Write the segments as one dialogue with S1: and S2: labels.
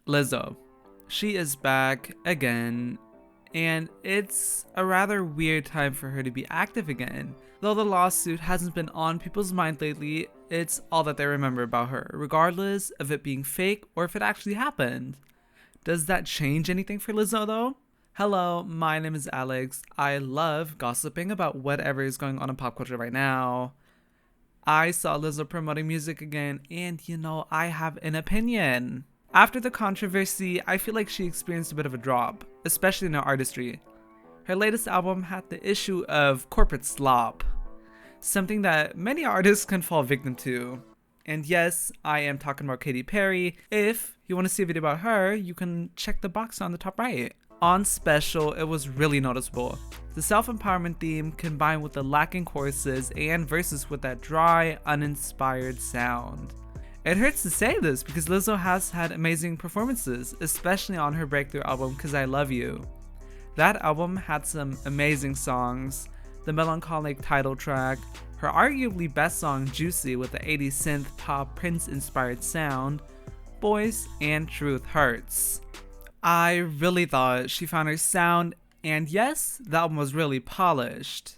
S1: Lizzo. She is back again, and it's a rather weird time for her to be active again. Though the lawsuit hasn't been on people's mind lately, it's all that they remember about her, regardless of it being fake or if it actually happened. Does that change anything for Lizzo though? Hello, my name is Alex. I love gossiping about whatever is going on in pop culture right now. I saw Lizzo promoting music again, and I have an opinion. After the controversy, I feel like she experienced a bit of a drop, especially in her artistry. Her latest album had the issue of corporate slop, something that many artists can fall victim to. And yes, I am talking about Katy Perry. If you want to see a video about her, you can check the box on the top right. On Special, it was really noticeable. The self-empowerment theme combined with the lacking choruses and verses with that dry, uninspired sound. It hurts to say this because Lizzo has had amazing performances, especially on her breakthrough album, 'Cause I Love You. That album had some amazing songs, the melancholic title track, her arguably best song Juicy with the 80s synth pop Prince-inspired sound, Boys and Truth Hurts. I really thought she found her sound, and yes, the album was really polished.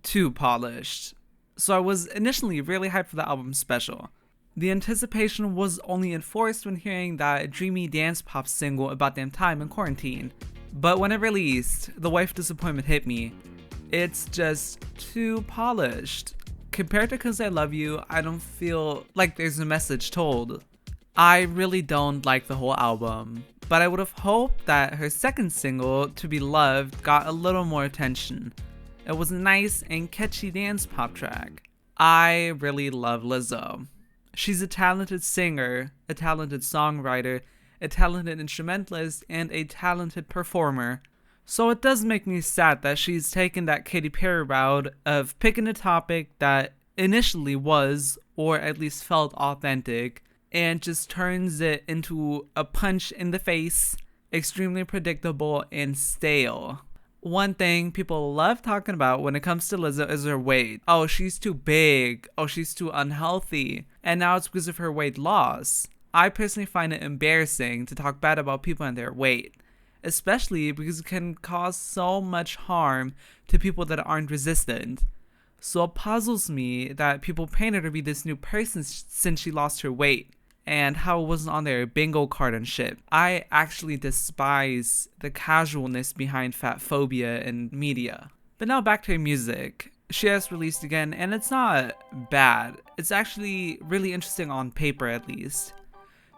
S1: Too polished. So I was initially really hyped for the album Special. The anticipation was only enforced when hearing that dreamy dance pop single about damn time in quarantine. But when it released, the wife disappointment hit me. It's just too polished. Compared to 'Cause I Love You, I don't feel like there's a message told. I really don't like the whole album, but I would have hoped that her second single, To Be Loved, got a little more attention. It was a nice and catchy dance pop track. I really love Lizzo. She's a talented singer, a talented songwriter, a talented instrumentalist, and a talented performer. So it does make me sad that she's taken that Katy Perry route of picking a topic that initially was, or at least felt authentic, and just turns it into a punch in the face, extremely predictable and stale. One thing people love talking about when it comes to Lizzo is her weight. Oh, she's too big. Oh, she's too unhealthy. And now it's because of her weight loss. I personally find it embarrassing to talk bad about people and their weight, especially because it can cause so much harm to people that aren't resistant. So it puzzles me that people painted her to be this new person since she lost her weight, and how it wasn't on their bingo card and shit. I actually despise the casualness behind fat phobia in media. But now back to her music. She has released again, and it's not bad. It's actually really interesting on paper at least.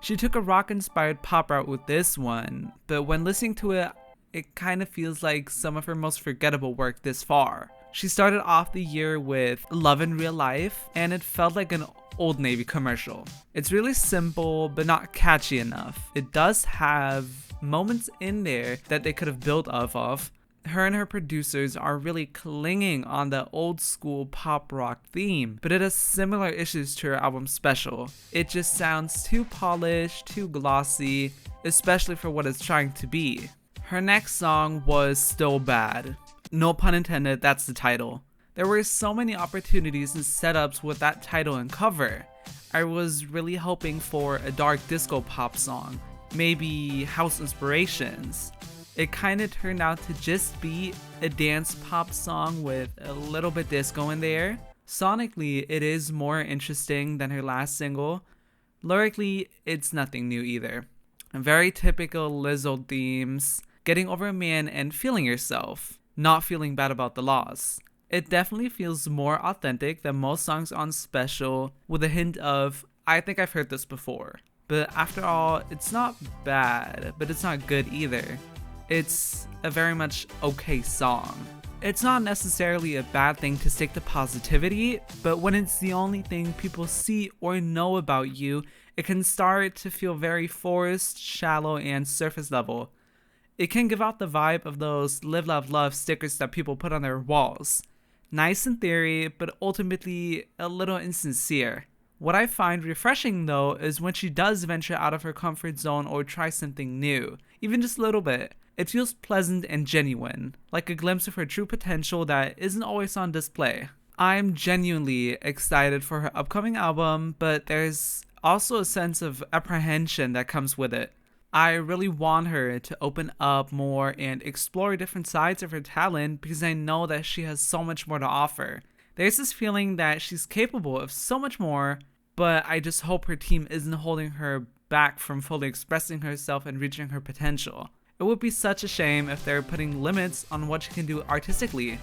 S1: She took a rock-inspired pop route with this one, but when listening to it, it kind of feels like some of her most forgettable work this far. She started off the year with Love in Real Life, and it felt like an Old Navy commercial. It's really simple, but not catchy enough. It does have moments in there that they could have built off of. Her and her producers are really clinging on the old school pop rock theme, but it has similar issues to her album Special. It just sounds too polished, too glossy, especially for what it's trying to be. Her next song was Still Bad. No pun intended, that's the title. There were so many opportunities and setups with that title and cover. I was really hoping for a dark disco pop song, maybe house inspirations. It kinda turned out to just be a dance pop song with a little bit disco in there. Sonically, it is more interesting than her last single. Lyrically, it's nothing new either. Very typical Lizzo themes, getting over a man and feeling yourself, not feeling bad about the loss. It definitely feels more authentic than most songs on Special, with a hint of, I think I've heard this before. But after all, it's not bad, but it's not good either. It's a very much okay song. It's not necessarily a bad thing to stick to positivity, but when it's the only thing people see or know about you, it can start to feel very forced, shallow, and surface level. It can give out the vibe of those live, love, love stickers that people put on their walls. Nice in theory, but ultimately a little insincere. What I find refreshing though is when she does venture out of her comfort zone or try something new, even just a little bit. It feels pleasant and genuine, like a glimpse of her true potential that isn't always on display. I'm genuinely excited for her upcoming album, but there's also a sense of apprehension that comes with it. I really want her to open up more and explore different sides of her talent because I know that she has so much more to offer. There's this feeling that she's capable of so much more, but I just hope her team isn't holding her back from fully expressing herself and reaching her potential. It would be such a shame if they're putting limits on what she can do artistically.